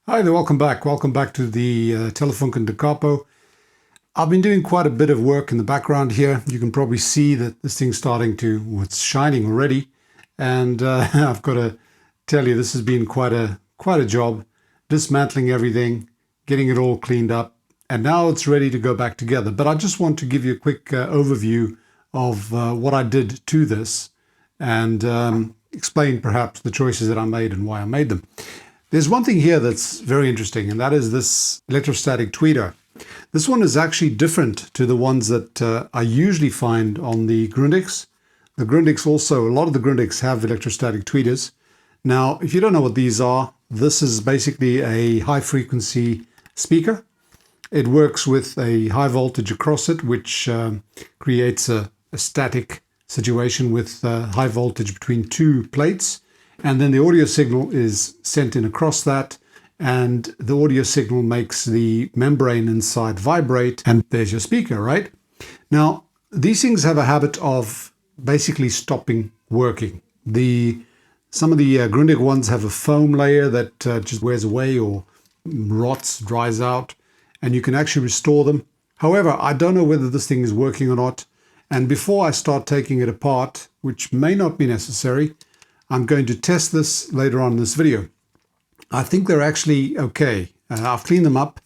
Hi there, welcome back. Welcome back to the Telefunken Dacapo. I've been doing quite a bit of work in the background here. You can probably see that this thing's starting to, well, it's shining already. And I've got to tell you, this has been quite a job, dismantling everything, getting it all cleaned up. And now it's ready to go back together. But I just want to give you a quick overview of what I did to this and explain perhaps the choices that I made and why I made them. There's one thing here that's very interesting, and that is this electrostatic tweeter. This one is actually different to the ones that I usually find on the Grundigs. The Grundigs also, a lot of the Grundigs have electrostatic tweeters. Now, if you don't know what these are, this is basically a high frequency speaker. It works with a high voltage across it, which creates a static situation with high voltage between two plates. And then the audio signal is sent in across that, and the audio signal makes the membrane inside vibrate, and there's your speaker, right? Now, these things have a habit of basically stopping working. Some of the Grundig ones have a foam layer that just wears away or rots, dries out, and you can actually restore them. However, I don't know whether this thing is working or not, and before I start taking it apart, which may not be necessary, I'm going to test this later on in this video. I think they're actually okay. I've cleaned them up,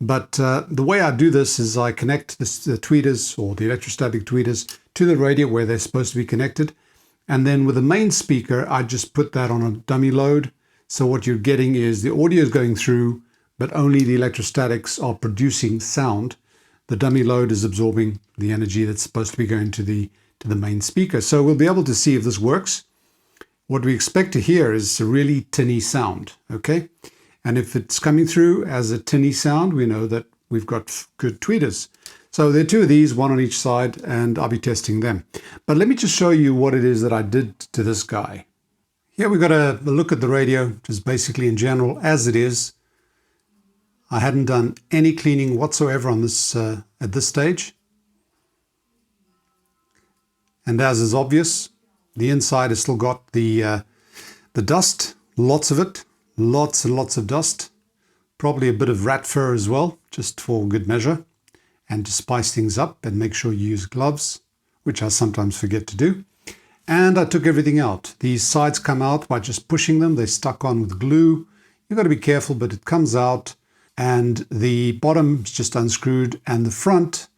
but the way I do this is I connect the tweeters or the electrostatic tweeters to the radio where they're supposed to be connected. And then with the main speaker, I just put that on a dummy load. So what you're getting is the audio is going through, but only the electrostatics are producing sound. The dummy load is absorbing the energy that's supposed to be going to the main speaker. So we'll be able to see if this works. What we expect to hear is a really tinny sound, okay? And if it's coming through as a tinny sound, we know that we've got good tweeters. So there are two of these, one on each side, and I'll be testing them. But let me just show you what it is that I did to this guy. Here we've got a look at the radio, just basically in general, as it is. I hadn't done any cleaning whatsoever on this at this stage. And as is obvious, the inside has still got the dust, lots of it, lots and lots of dust. Probably a bit of rat fur as well, just for good measure. And to spice things up and make sure you use gloves, which I sometimes forget to do. And I took everything out. These sides come out by just pushing them. They're stuck on with glue. You've got to be careful, but it comes out. And the bottom is just unscrewed. And the front,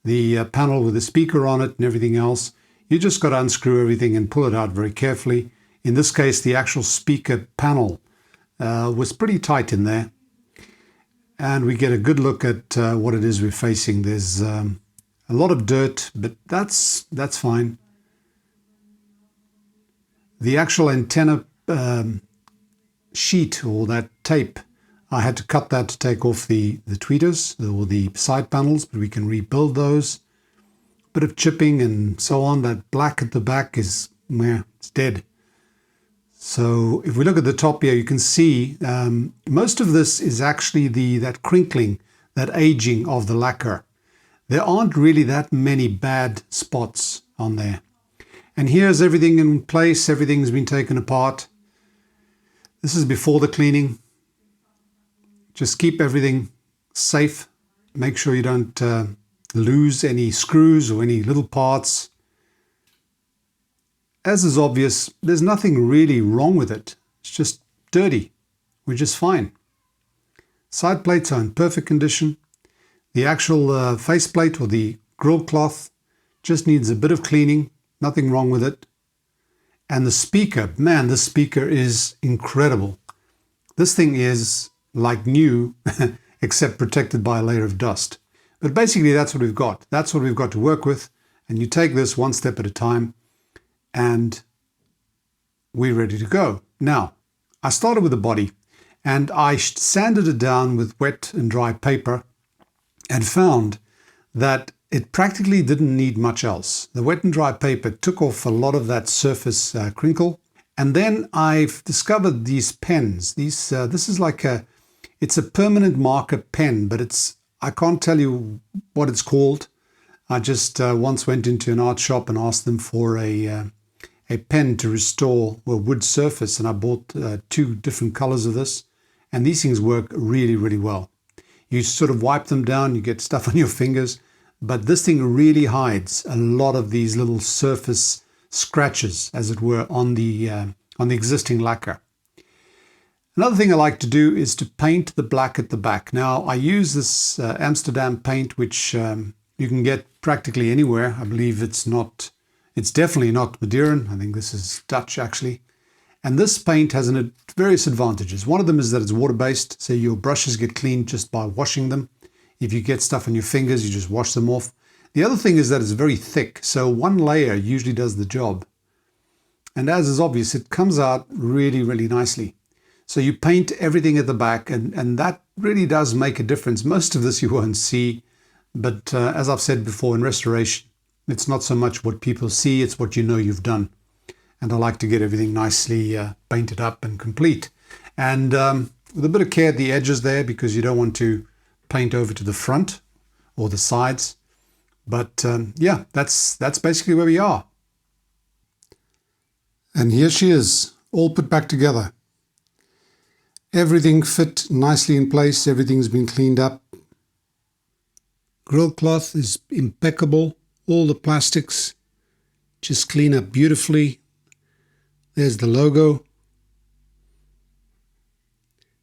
the panel with the speaker on it and everything else, you just got to unscrew everything and pull it out very carefully. In this case, the actual speaker panel was pretty tight in there. And we get a good look at what it is we're facing. There's a lot of dirt, but that's fine. The actual antenna sheet or that tape, I had to cut that to take off the tweeters or the side panels, but we can rebuild those. Bit of chipping and so on. That black at the back is, it's dead. So if we look at the top here, you can see most of this is actually that crinkling, that aging of the lacquer. There aren't really that many bad spots on there. And here's everything in place. Everything's been taken apart. This is before the cleaning. Just keep everything safe. Make sure you don't lose any screws or any little parts. As is obvious, there's nothing really wrong with it. It's just dirty, which is fine. Side plates are in perfect condition. The actual faceplate or the grill cloth just needs a bit of cleaning. Nothing wrong with it. And the speaker, man, this speaker is incredible. This thing is like new, except protected by a layer of dust. But basically, that's what we've got. That's what we've got to work with. And you take this one step at a time, and we're ready to go. Now, I started with the body, and I sanded it down with wet and dry paper and found that it practically didn't need much else. The wet and dry paper took off a lot of that surface crinkle. And then I've discovered these pens. This is like it's a permanent marker pen, but I can't tell you what it's called. I just once went into an art shop and asked them for a pen to restore a wood surface, and I bought two different colors of this, And these things work really, really well. You sort of wipe them down, you get stuff on your fingers, but this thing really hides a lot of these little surface scratches, as it were, on the existing lacquer. Another thing I like to do is to paint the black at the back. Now, I use this Amsterdam paint, which you can get practically anywhere. I believe it's definitely not Madeiran. I think this is Dutch, actually. And this paint has various advantages. One of them is that it's water-based, so your brushes get cleaned just by washing them. If you get stuff on your fingers, you just wash them off. The other thing is that it's very thick, so one layer usually does the job. And as is obvious, it comes out really, really nicely. So you paint everything at the back, and that really does make a difference. Most of this you won't see, but as I've said before, in restoration, it's not so much what people see, it's what you know you've done. And I like to get everything nicely painted up and complete. And with a bit of care at the edges there, because you don't want to paint over to the front or the sides. But yeah, that's basically where we are. And here she is, all put back together. Everything fit nicely in place, everything's been cleaned up. Grill cloth is impeccable, all the plastics just clean up beautifully. There's the logo.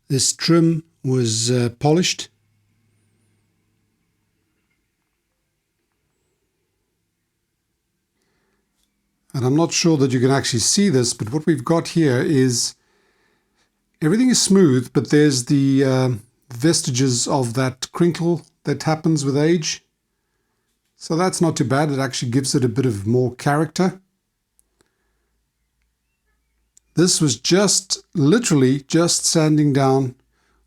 This trim was polished. And I'm not sure that you can actually see this, but what we've got here is everything is smooth, but there's the vestiges of that crinkle that happens with age. So that's not too bad. It actually gives it a bit of more character. This was literally just sanding down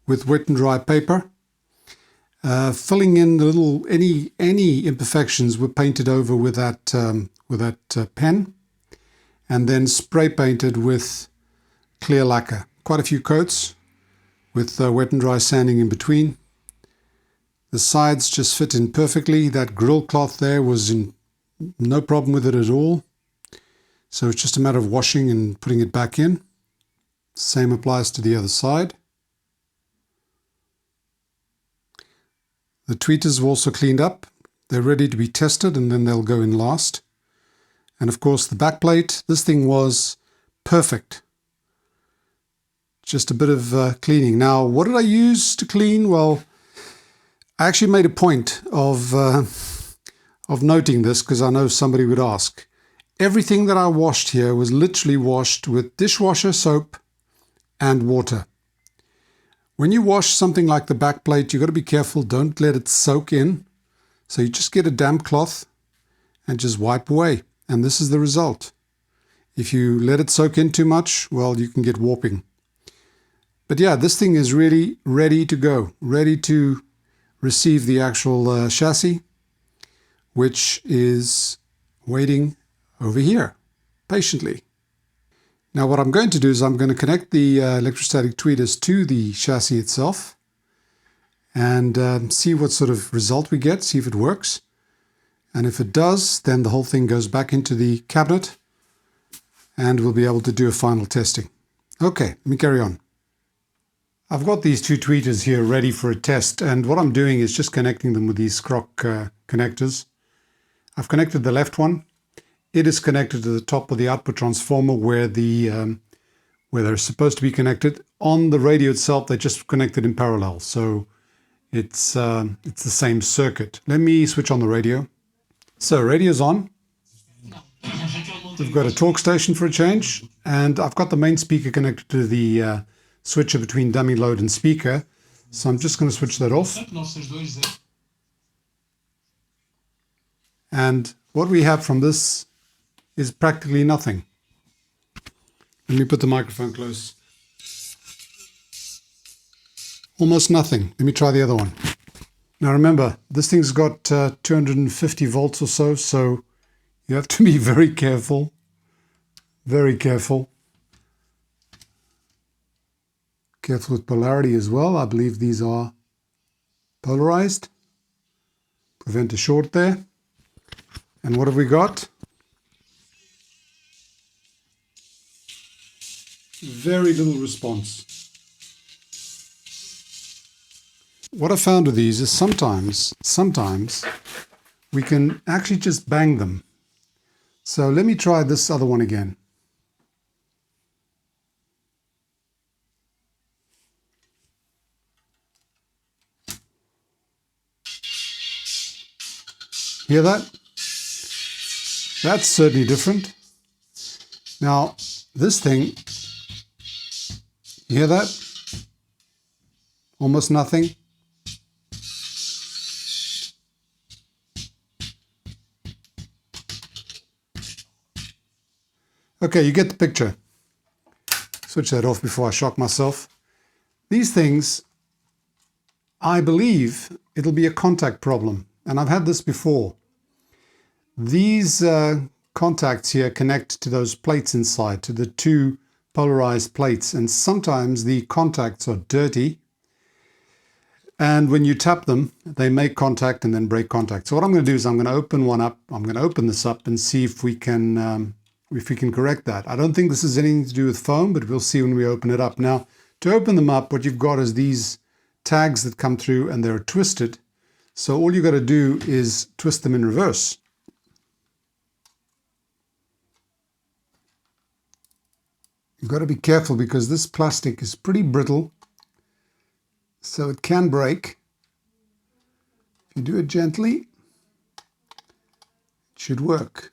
with wet and dry paper. Filling in the little, any imperfections were painted over with that pen, and then spray painted with clear lacquer. Quite a few coats with wet and dry sanding in between. The sides just fit in perfectly. That grill cloth there was no problem with it at all. So it's just a matter of washing and putting it back in. Same applies to the other side. The tweeters were also cleaned up. They're ready to be tested, and then they'll go in last. And of course the back plate, this thing was perfect. Just a bit of cleaning. Now, what did I use to clean? Well, I actually made a point of noting this, because I know somebody would ask. Everything that I washed here was literally washed with dishwasher soap and water. When you wash something like the back plate, you've got to be careful. Don't let it soak in. So you just get a damp cloth and just wipe away. And this is the result. If you let it soak in too much, well, you can get warping. But yeah, this thing is really ready to go, ready to receive the actual chassis, which is waiting over here patiently. Now what I'm going to do is I'm going to connect the electrostatic tweeters to the chassis itself and see what sort of result we get, see if it works. And if it does, then the whole thing goes back into the cabinet and we'll be able to do a final testing. Okay, let me carry on. I've got these two tweeters here ready for a test, and what I'm doing is just connecting them with these Scroc connectors. I've connected the left one. It is connected to the top of the output transformer where they're supposed to be connected. On the radio itself, they're just connected in parallel, so it's the same circuit. Let me switch on the radio. So radio's on. We've got a talk station for a change, and I've got the main speaker connected to the switcher between dummy load and speaker. So I'm just going to switch that off. And what we have from this is practically nothing. Let me put the microphone close. Almost nothing. Let me try the other one. Now remember, this thing's got 250 volts or so, so you have to be very careful. Very careful. Careful with polarity as well. I believe these are polarized. Prevent a short there. And what have we got? Very little response. What I found with these is sometimes we can actually just bang them. So let me try this other one again. Hear that? That's certainly different. Now, this thing, you hear that? Almost nothing. Okay, you get the picture. Switch that off before I shock myself. These things, I believe it'll be a contact problem. And I've had this before. These contacts here connect to those plates inside, to the two polarized plates. And sometimes the contacts are dirty. And when you tap them, they make contact and then break contact. So what I'm going to do is I'm going to open one up. I'm going to open this up and see if we can correct that. I don't think this has anything to do with foam, but we'll see when we open it up. Now, to open them up, what you've got is these tags that come through and they're twisted. So all you've got to do is twist them in reverse. You've got to be careful because this plastic is pretty brittle, so it can break. If you do it gently, it should work.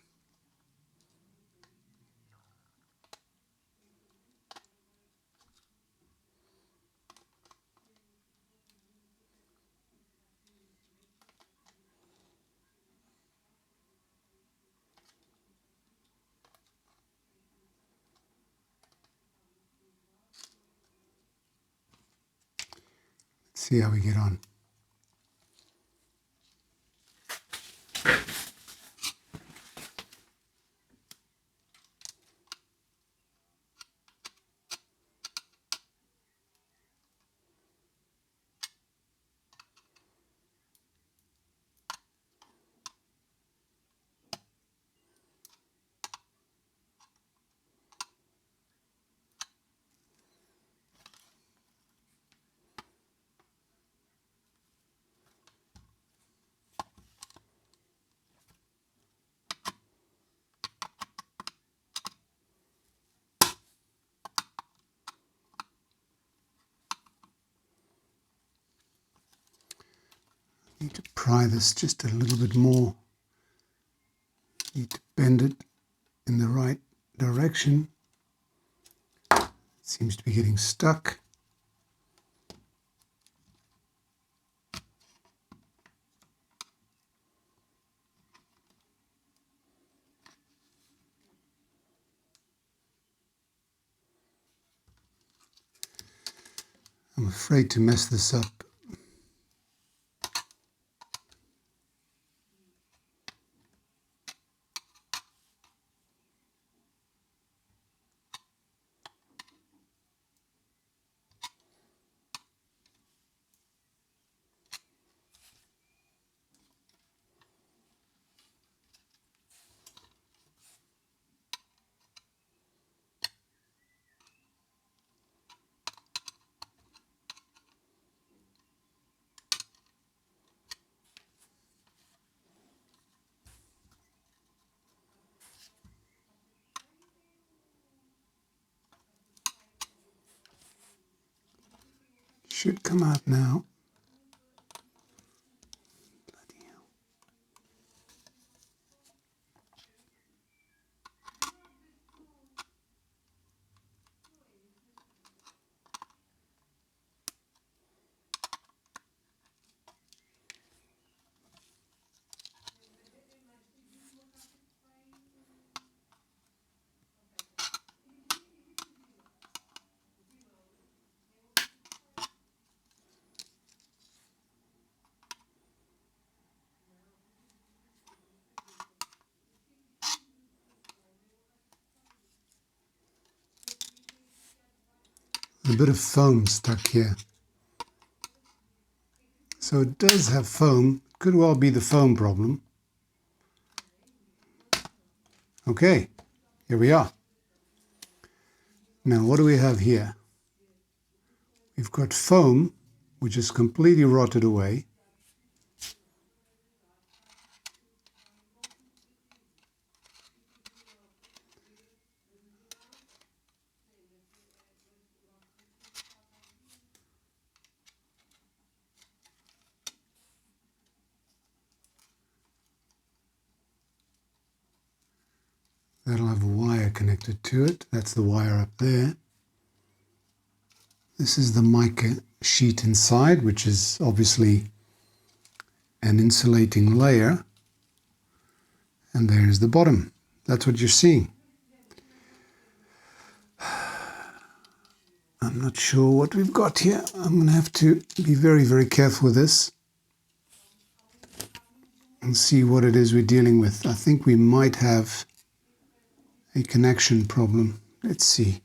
Let's see how we get on. Need to pry this just a little bit more. Need to bend it in the right direction. It seems to be getting stuck. I'm afraid to mess this up. Should come out now. Bloody hell. A bit of foam stuck here. So it does have foam. Could well be the foam problem. Okay, here we are. Now what do we have here? We've got foam which is completely rotted away. That'll have a wire connected to it. That's the wire up there. This is the mica sheet inside, which is obviously an insulating layer. And there's the bottom. That's what you're seeing. I'm not sure what we've got here. I'm going to have to be very, very careful with this and see what it is we're dealing with. I think we might have a connection problem. Let's see.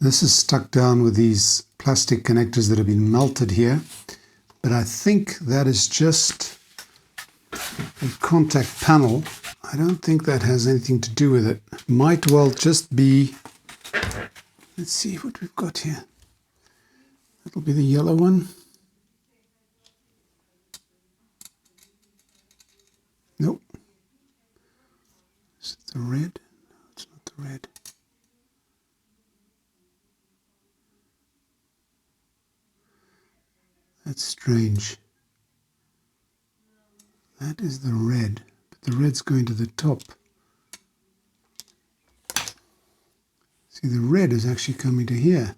This is stuck down with these plastic connectors that have been melted here, but I think that is just a contact panel. I don't think that has anything to do with it. Might well just be, let's see what we've got here. That'll be the yellow one. Nope. Is it the red? No, it's not the red. That's strange. That is the red, but the red's going to the top. See, the red is actually coming to here.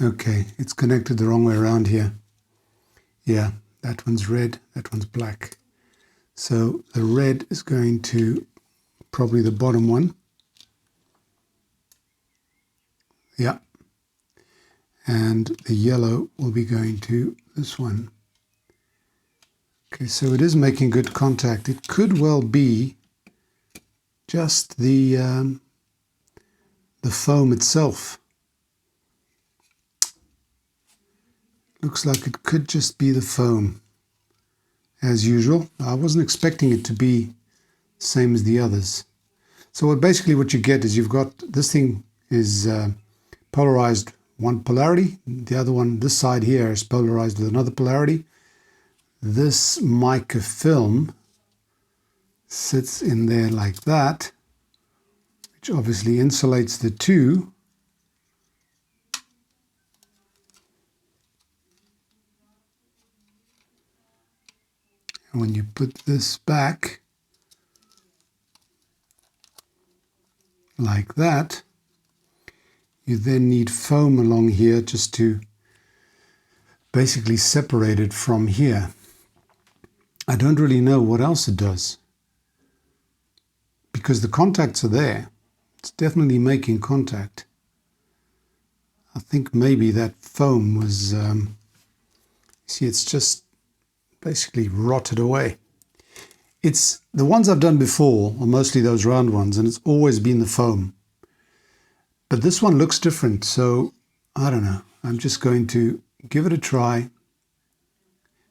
Okay, it's connected the wrong way around here. Yeah, that one's red, that one's black. So the red is going to probably the bottom one. Yeah. And the yellow will be going to this one. Okay, so it is making good contact. It could well be just the foam itself. Looks like it could just be the foam, as usual. I wasn't expecting it to be the same as the others. So basically what you get is you've got, this thing is polarized one polarity, the other one, this side here, is polarized with another polarity. This mica film sits in there like that, which obviously insulates the two. And when you put this back like that, you then need foam along here just to basically separate it from here. I don't really know what else it does, because the contacts are there. It's definitely making contact. I think maybe that foam was, see, it's just basically rotted away. It's the ones I've done before are mostly those round ones, and it's always been the foam. But this one looks different, so I don't know. I'm just going to give it a try,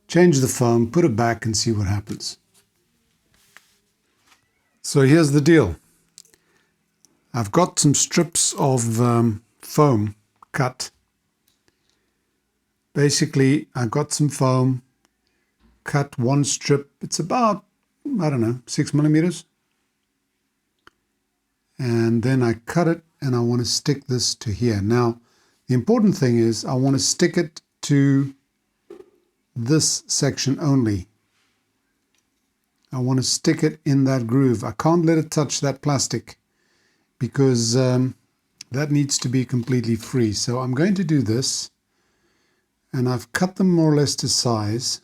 change the foam, put it back and see what happens. So here's the deal. I've got some strips of foam cut. Basically, I got some foam, cut one strip. It's about, I don't know, 6 millimeters. And then I cut it and I want to stick this to here. Now, the important thing is I want to stick it to this section only. I want to stick it in that groove. I can't let it touch that plastic because that needs to be completely free. So I'm going to do this, and I've cut them more or less to size.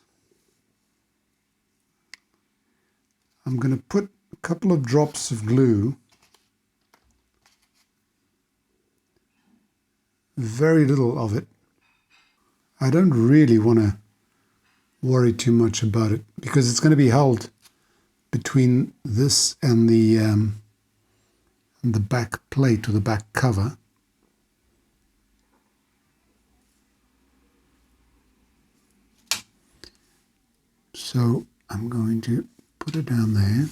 I'm going to put a couple of drops of glue very little of it. I don't really want to worry too much about it because it's going to be held between this and the back plate or the back cover. So I'm going to put it down there.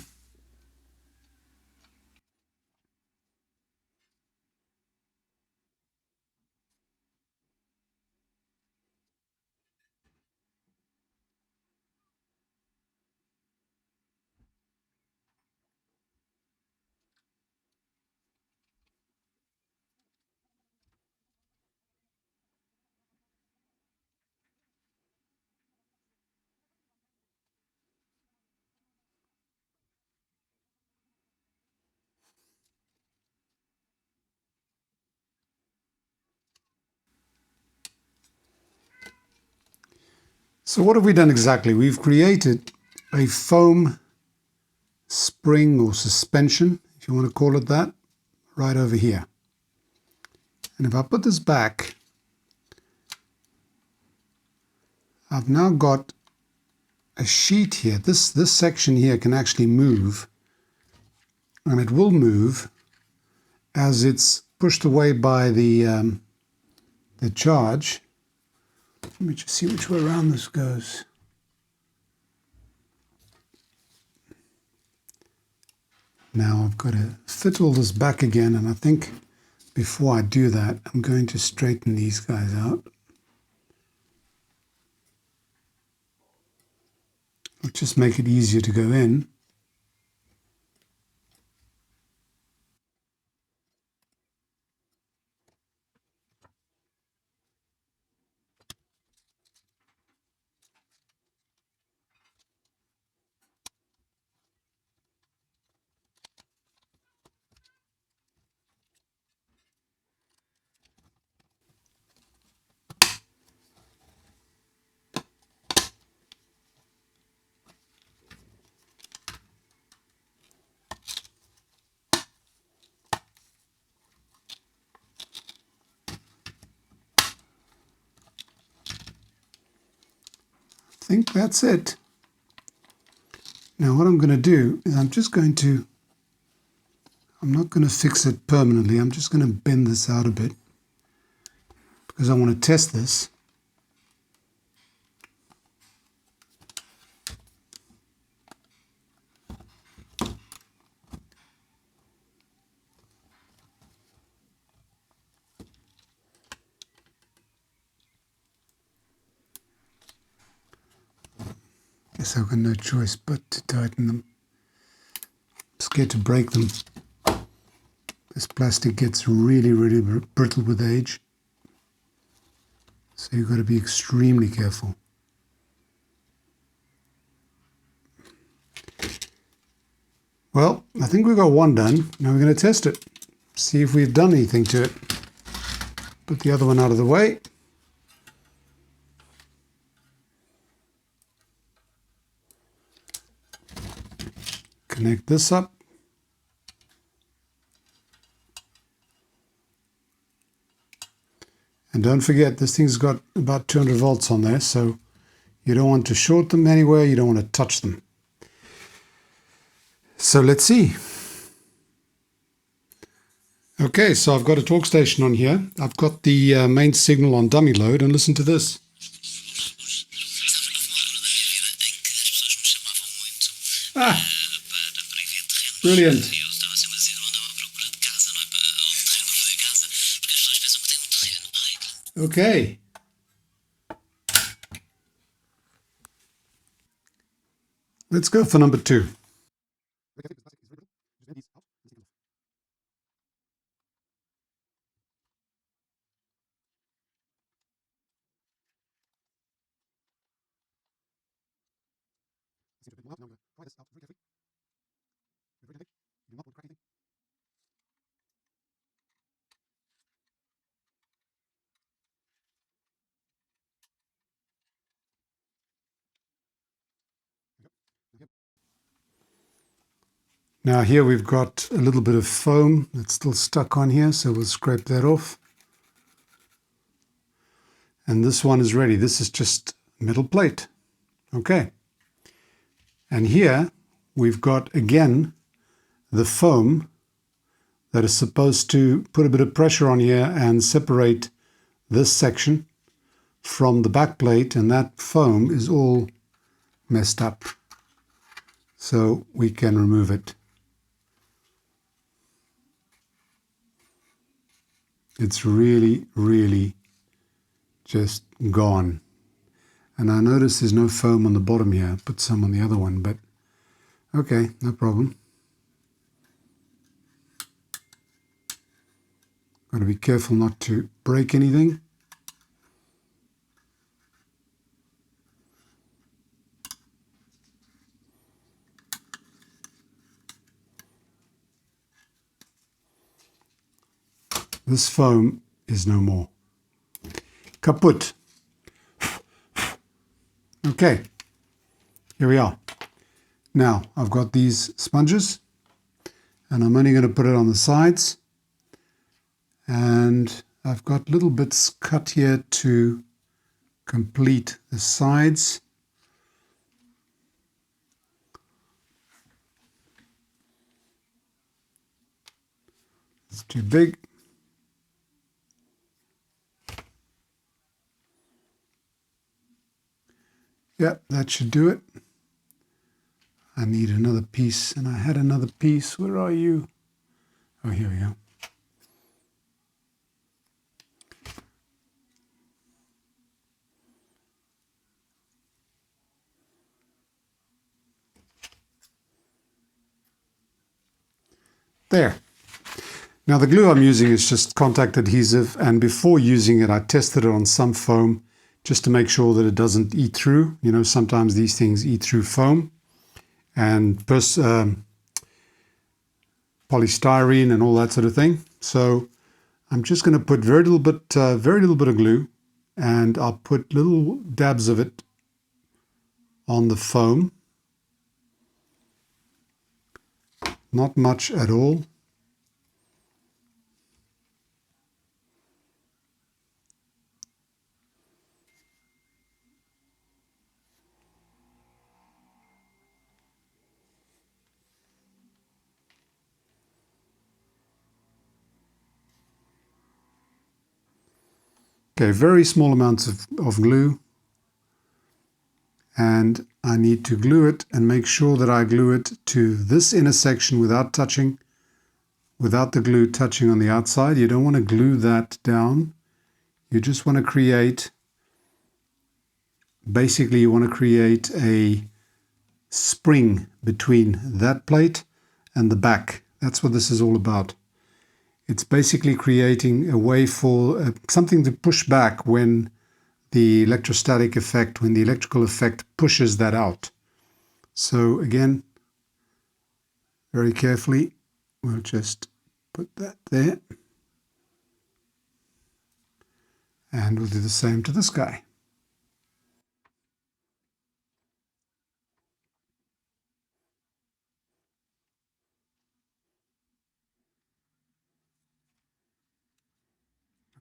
So what have we done exactly? We've created a foam spring or suspension, if you want to call it that, right over here. And if I put this back, I've now got a sheet here. This section here can actually move, and it will move as it's pushed away by the charge. Let me just see which way around this goes. Now I've got to fit all this back again, and I think before I do that, I'm going to straighten these guys out. It'll just make it easier to go in. I think that's it. Now what I'm going to do is I'm not going to fix it permanently. I'm just going to bend this out a bit because I want to test this. Guess I've got no choice but to tighten them. I'm scared to break them. This plastic gets really, really brittle with age. So you've got to be extremely careful. Well, I think we've got one done. Now we're going to test it. See if we've done anything to it. Put the other one out of the way. Connect this up. And don't forget, this thing's got about 200 volts on there, so you don't want to short them anywhere, you don't want to touch them. So let's see. Okay, so I've got a talk station on here. I've got the main signal on dummy load, and listen to this. Ah, brilliant. Okay. Let's go for number 2. Now here we've got a little bit of foam that's still stuck on here, so we'll scrape that off. And this one is ready. This is just metal plate. Okay. And here we've got, again, the foam that is supposed to put a bit of pressure on here and separate this section from the back plate, and that foam is all messed up. So we can remove it. It's really, really just gone. And I notice there's no foam on the bottom here. Put some on the other one, but okay, no problem. Got to be careful not to break anything. This foam is no more. Kaput. Okay, here we are. Now I've got these sponges and I'm only going to put it on the sides, and I've got little bits cut here to complete the sides. It's too big. Yep, that should do it. I need another piece, and I had another piece. Where are you? Oh, here we go. There. Now the glue I'm using is just contact adhesive, and before using it I tested it on some foam just to make sure that it doesn't eat through. You know, sometimes these things eat through foam and polystyrene and all that sort of thing. So I'm just going to put very little bit of glue, and I'll put little dabs of it on the foam. Not much at all. Okay, very small amounts of glue, and I need to glue it and make sure that I glue it to this inner section without the glue touching on the outside. You don't want to glue that down. You just want to create, basically you want to create a spring between that plate and the back. That's what this is all about. It's basically creating a way for something to push back when the electrostatic effect, when the electrical effect pushes that out. So again, very carefully, we'll just put that there. And we'll do the same to this guy.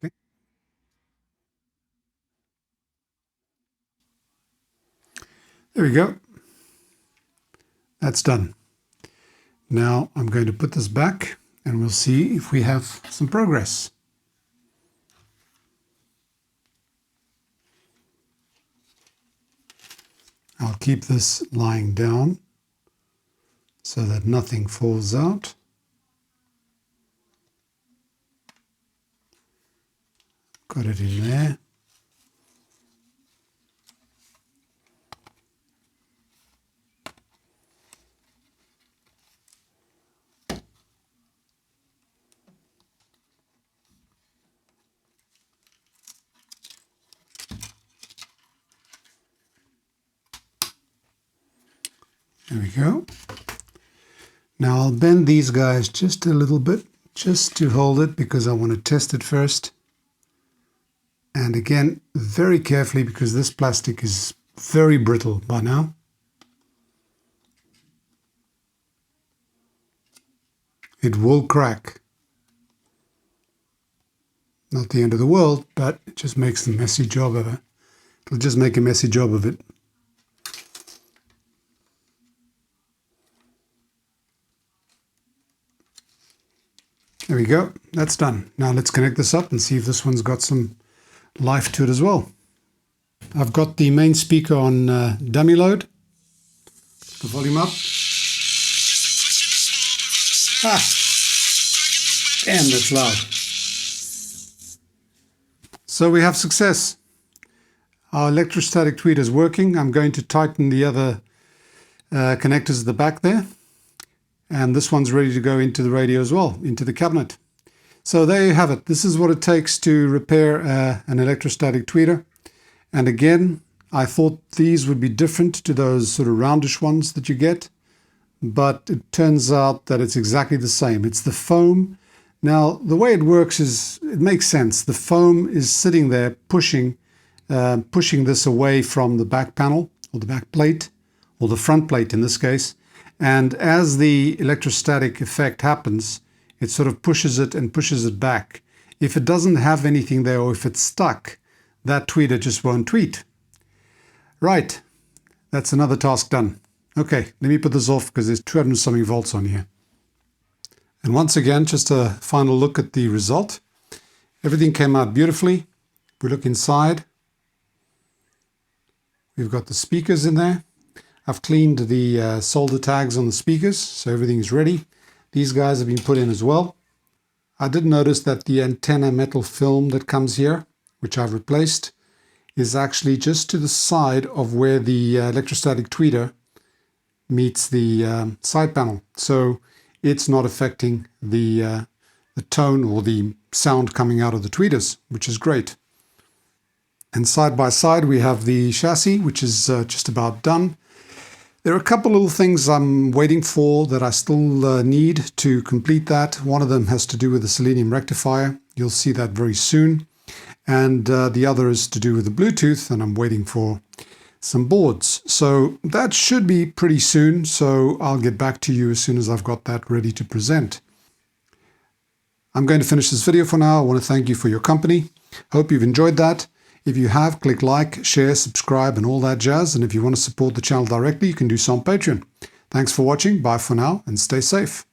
Okay. There we go. That's done. Now I'm going to put this back and we'll see if we have some progress. I'll keep this lying down so that nothing falls out. Got it in there. There we go. Now I'll bend these guys just a little bit, just to hold it, because I want to test it first. And again, very carefully, because this plastic is very brittle by now. It will crack. Not the end of the world, but it just makes a messy job of it. It'll just make a messy job of it. There we go. That's done. Now let's connect this up and see if this one's got some life to it as well. I've got the main speaker on dummy load. The volume up. Ah! Damn, that's loud. So we have success. Our electrostatic tweeter is working. I'm going to tighten the other connectors at the back there. And this one's ready to go into the radio as well, into the cabinet. So there you have it. This is what it takes to repair an electrostatic tweeter. And again, I thought these would be different to those sort of roundish ones that you get. But it turns out that it's exactly the same. It's the foam. Now, the way it works is, it makes sense. The foam is sitting there pushing this away from the back panel, or the back plate, or the front plate in this case. And as the electrostatic effect happens, it sort of pushes it and pushes it back. If it doesn't have anything there, or if it's stuck, that tweeter just won't tweet. Right, that's another task done. Okay, let me put this off because there's 200 something volts on here. And once again, just a final look at the result. Everything came out beautifully. If we look inside, we've got the speakers in there. I've cleaned the solder tags on the speakers, so everything's ready. These guys have been put in as well. I did notice that the antenna metal film that comes here, which I've replaced, is actually just to the side of where the electrostatic tweeter meets the side panel. So it's not affecting the tone or the sound coming out of the tweeters, which is great. And side by side we have the chassis, which is just about done. There are a couple little things I'm waiting for that I still need to complete that. One of them has to do with the selenium rectifier. You'll see that very soon. And the other is to do with the Bluetooth, and I'm waiting for some boards. So that should be pretty soon. So I'll get back to you as soon as I've got that ready to present. I'm going to finish this video for now. I want to thank you for your company. Hope you've enjoyed that. If you have, click like, share, subscribe, and all that jazz. And if you want to support the channel directly, you can do so on Patreon. Thanks for watching. Bye for now, and stay safe.